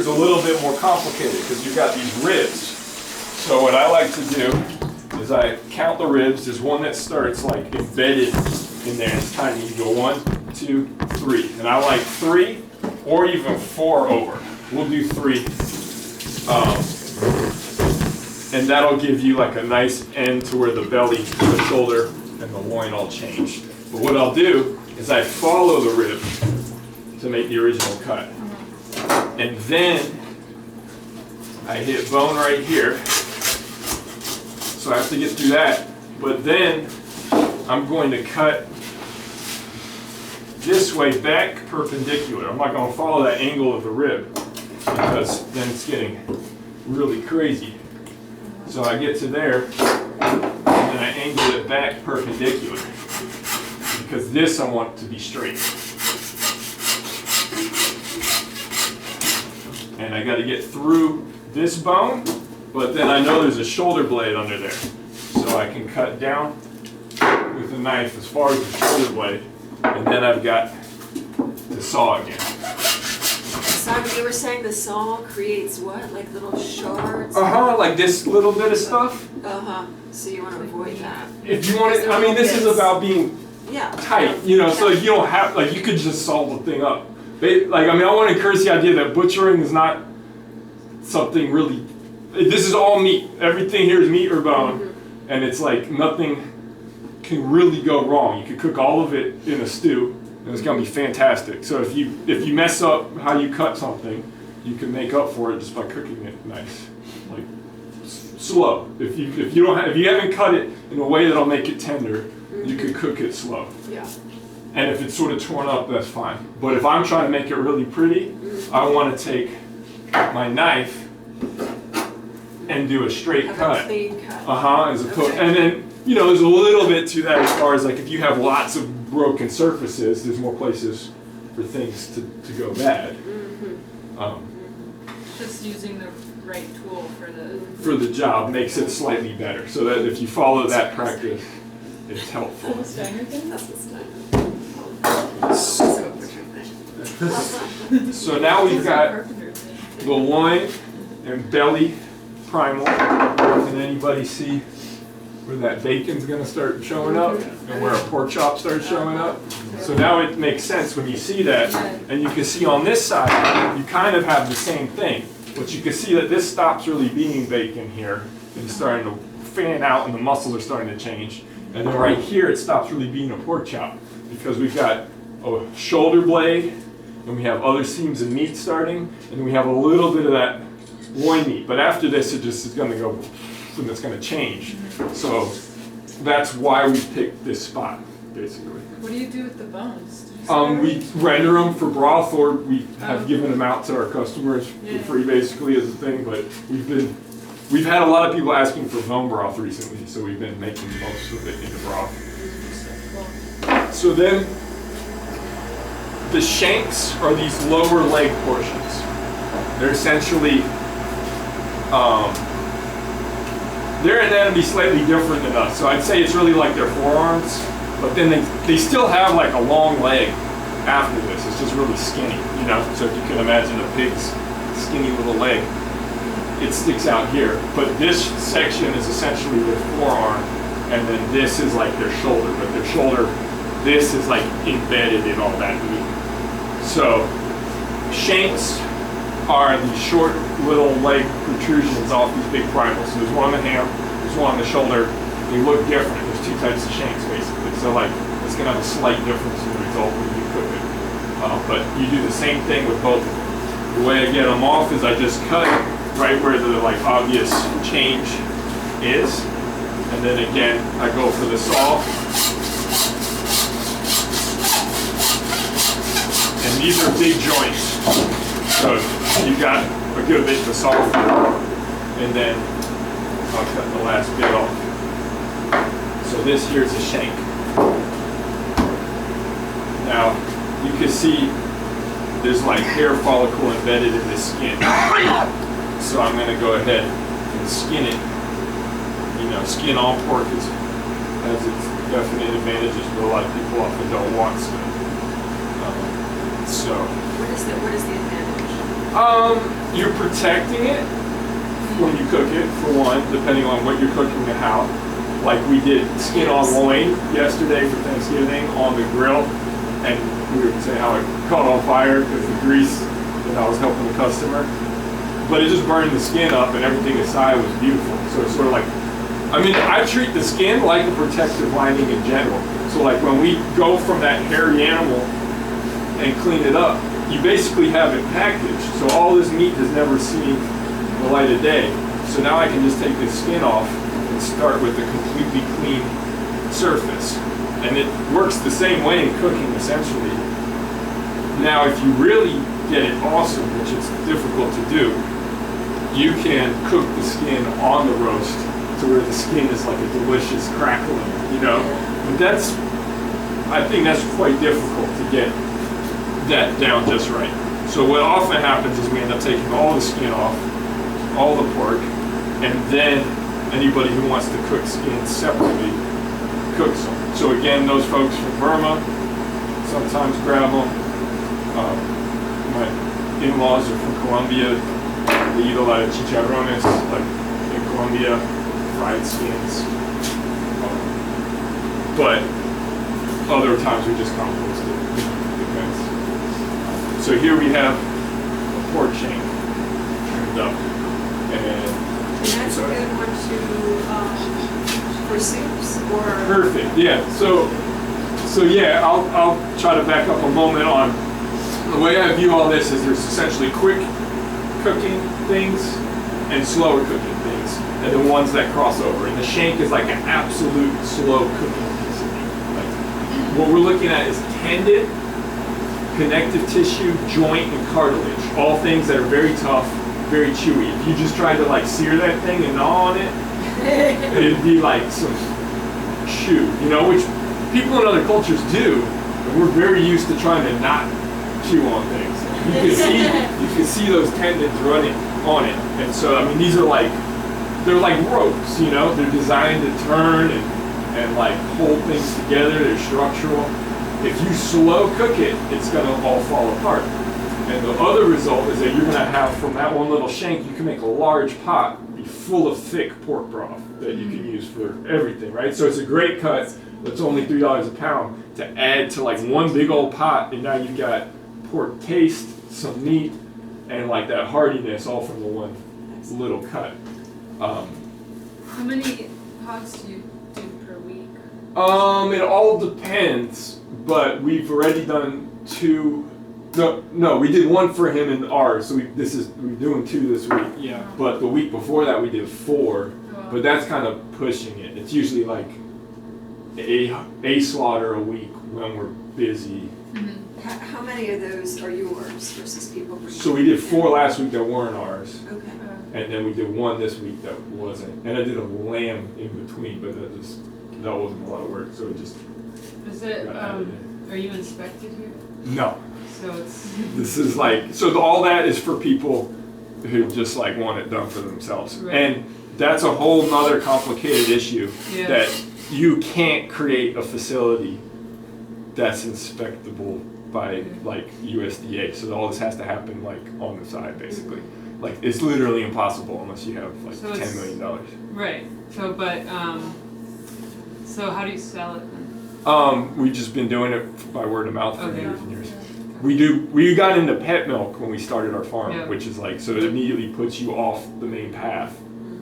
is a little bit more complicated because you've got these ribs. So what I like to do is I count the ribs. There's one that starts like embedded in there. It's tiny. You go 1, 2, 3. And I like 3 or even 4 over. We'll do 3. And that'll give you like a nice end to where the belly, the shoulder, and the loin all change. But what I'll do is I follow the rib to make the original cut. And then I hit bone right here. So I have to get through that. But then I'm going to cut this way back perpendicular. I'm not going to follow that angle of the rib because then it's getting really crazy. So I get to there and then I angle it back perpendicular because this I want to be straight. And I got to get through this bone, but then I know there's a shoulder blade under there. So I can cut down with the knife as far as the shoulder blade, and then I've got to saw again. Simon, you were saying the saw creates what? Like little shards? Like this little bit of stuff. So you want to avoid that. If you want it, I mean, this is about being tight, you know, so you don't have, like, you could just saw the thing up. I want to encourage the idea that butchering is not something really, this is all meat. Everything here is meat or bone, and it's like nothing can really go wrong. You could cook all of it in a stew, and it's gonna be fantastic. So if you mess up how you cut something, you can make up for it just by cooking it nice, like slow. If you haven't cut it in a way that'll make it tender, you could cook it slow. Yeah. And if it's sort of torn up, that's fine. But if I'm trying to make it really pretty, I want to take my knife and do a straight cut. A clean cut. As opposed, and then, you know, there's a little bit to that as far as like if you have lots of broken surfaces, there's more places for things to go bad. Just using the right tool for the job makes it slightly better. So that if you follow that practice, it's helpful. That's the Steiner. So now we've got the loin and belly primal. Can anybody see where that bacon's going to start showing up and where a pork chop starts showing up? So now it makes sense when you see that, and you can see on this side you kind of have the same thing, but you can see that this stops really being bacon here and it's starting to fan out and the muscles are starting to change, and then right here it stops really being a pork chop because we've got a shoulder blade and we have other seams of meat starting, and we have a little bit of that loin meat, but after this it just is going to go and it's going to change. So that's why we picked this spot, basically. What do you do with the bones? We render them for broth, or we have given them out to our customers for free, basically, as a thing. But we've had a lot of people asking for bone broth recently, so we've been making most of it into broth. So then, the shanks are these lower leg portions. They're essentially their anatomy slightly different than us. So I'd say it's really like their forearms, but then they still have like a long leg after this. It's just really skinny, you know? So if you can imagine a pig's skinny little leg, it sticks out here. But this section is essentially their forearm, and then this is like their shoulder. But their shoulder, this is like embedded in all that meat. So shanks are these short little leg protrusions off these big primals. So there's one on the ham, there's one on the shoulder. They look different. There's two types of shanks basically. So like it's gonna have a slight difference in the result when you cook it. But you do the same thing with both. The way I get them off is I just cut right where the like obvious change is, and then again I go for the saw. And these are big joints, so you got a good bit to saw for, and then I'll cut the last bit off. So this here is a shank. Now you can see there's like hair follicle embedded in the skin. So I'm going to go ahead and skin it. You know, skin on pork has its definite advantages, but a lot of people often don't want skin. So what is the advantage? you're protecting it when you cook it, for one, depending on what you're cooking and how. Like we did skin on loin yesterday for Thanksgiving on the grill, and we were saying how it caught on fire because the grease that I was helping the customer. But it just burned the skin up, and everything inside was beautiful. So it's sort of like, I mean, I treat the skin like a protective lining in general. So like when we go from that hairy animal and clean it up, you basically have it packaged. So all this meat has never seen the light of day. So now I can just take this skin off and start with a completely clean surface. And it works the same way in cooking, essentially. Now, if you really get it awesome, which is difficult to do, you can cook the skin on the roast to where the skin is like a delicious crackling, you know? But I think that's quite difficult to get that down just right. So what often happens is we end up taking all the skin off, all the pork, and then anybody who wants to cook skin separately cooks them. So again, those folks from Burma sometimes grab them. My in-laws are from Colombia. They eat a lot of chicharrones, like in Colombia, fried skins. But other times we just compost it. Depends. So here we have a pork shank trimmed up. And that's a good one to, for soups or? Perfect, yeah. So yeah, I'll try to back up a moment on the way I view all this is there's essentially quick cooking things and slower cooking things, and the ones that cross over. And the shank is like an absolute slow cooking piece of meat. Like, what we're looking at is tendon, connective tissue, joint, and cartilage. All things that are very tough, very chewy. If you just tried to like sear that thing and gnaw on it, it'd be like some chew, you know, which people in other cultures do, but we're very used to trying to not chew on things. You can see those tendons running on it. And so, I mean, they're like ropes, you know, they're designed to turn and like hold things together, they're structural. If you slow cook it, it's gonna all fall apart. And the other result is that you're gonna have, from that one little shank, you can make a large pot be full of thick pork broth that you can use for everything, right? So it's a great cut that's only $3 a pound to add to like one big old pot, and now you've got pork taste, some meat, and like that hardiness all from the one little cut. How many hogs do you do per week? It all depends, but we've already done two. No, we did one for him and ours. So we're doing 2 this week. Yeah. But the week before that we did 4. Oh. But that's kind of pushing it. It's usually like a slaughter a week when we're busy. Mm-hmm. How many of those are yours versus people? So we did 4 last week that weren't ours. Okay. And then we did 1 this week that wasn't. And I did a lamb in between, but that wasn't a lot of work. So it just. Is it, are you inspected here? No. So it's. This is like, so all that is for people who just like want it done for themselves. Right. And that's a whole nother complicated issue that you can't create a facility that's inspectable by like USDA. So all this has to happen like on the side basically. Like it's literally impossible unless you have like $10 million. Right. So, but, so how do you sell it then? We've just been doing it by word of mouth for Okay. years and years. We got into pet milk when we started our farm, which is like, so it immediately puts you off the main path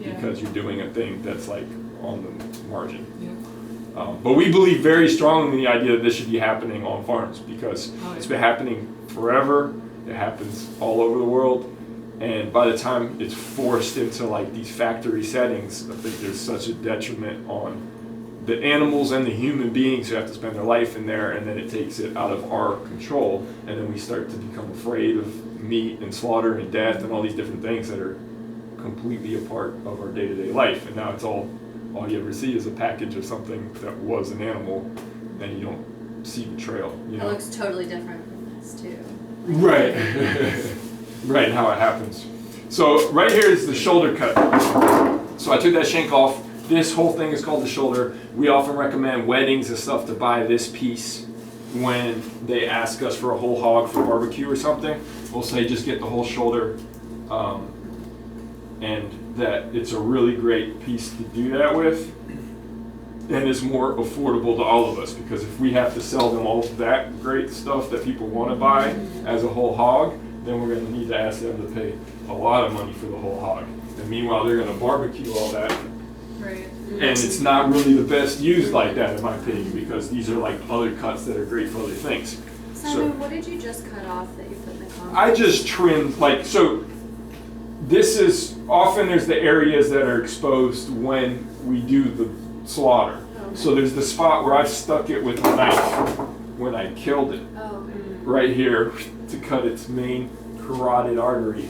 because you're doing a thing that's like on the margin. Yeah. But we believe very strongly in the idea that this should be happening on farms because it's been happening forever. It happens all over the world. And by the time it's forced into like these factory settings, I think there's such a detriment on the animals and the human beings who have to spend their life in there, and then it takes it out of our control, and then we start to become afraid of meat and slaughter and death and all these different things that are completely a part of our day-to-day life. And now it's all you ever see is a package of something that was an animal, and you don't see the trail. You know? It looks totally different from this too. Right. Right, how it happens. So right here is the shoulder cut. So I took that shank off. This whole thing is called the shoulder. We often recommend weddings and stuff to buy this piece when they ask us for a whole hog for barbecue or something. We'll say just get the whole shoulder and that it's a really great piece to do that with, and is more affordable to all of us, because if we have to sell them all that great stuff that people want to buy as a whole hog, then we're going to need to ask them to pay a lot of money for the whole hog. And meanwhile, they're going to barbecue all that, Right. and it's not really the best used like that, in my opinion, because these are like other cuts that are great for other things. Simon, what did you just cut off that you put in the comments? I just trimmed, like, so this is, often there's the areas that are exposed when we do the slaughter. Okay. So there's the spot where I stuck it with a knife when I killed it, Oh, okay. right here, to cut its main carotid artery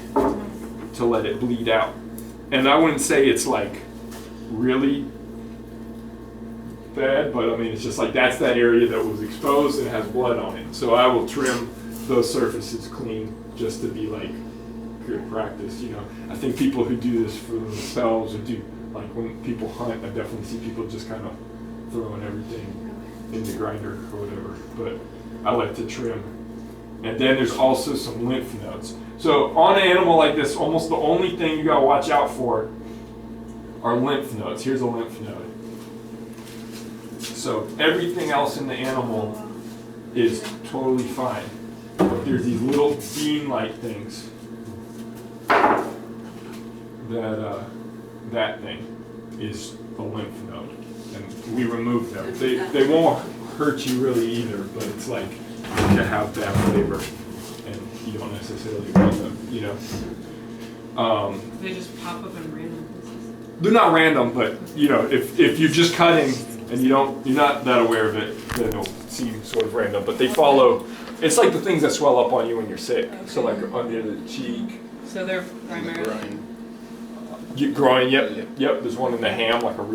to let it bleed out. And I wouldn't say it's like really bad, but I mean, it's just like that's that area that was exposed and has blood on it. So I will trim those surfaces clean just to be like good practice, you know. I think people who do this for themselves, or do, like when people hunt, I definitely see people just kind of throwing everything in the grinder or whatever, but I like to trim. And then there's also some lymph nodes. So on an animal like this, almost the only thing you gotta watch out for are lymph nodes. Here's a lymph node. So everything else in the animal is totally fine. But there's these little bean-like things that thing is a lymph node, and we remove them. They won't hurt you really either, but it's like to have that flavor, and you don't necessarily want them, you know. They just pop up in random places. They're not random, but you know, if you're just cutting and you're not that aware of it, then it'll seem sort of random. But they follow. It's like the things that swell up on you when you're sick. So like under the cheek. So they're primarily. Groin, yep. There's one in the ham, like a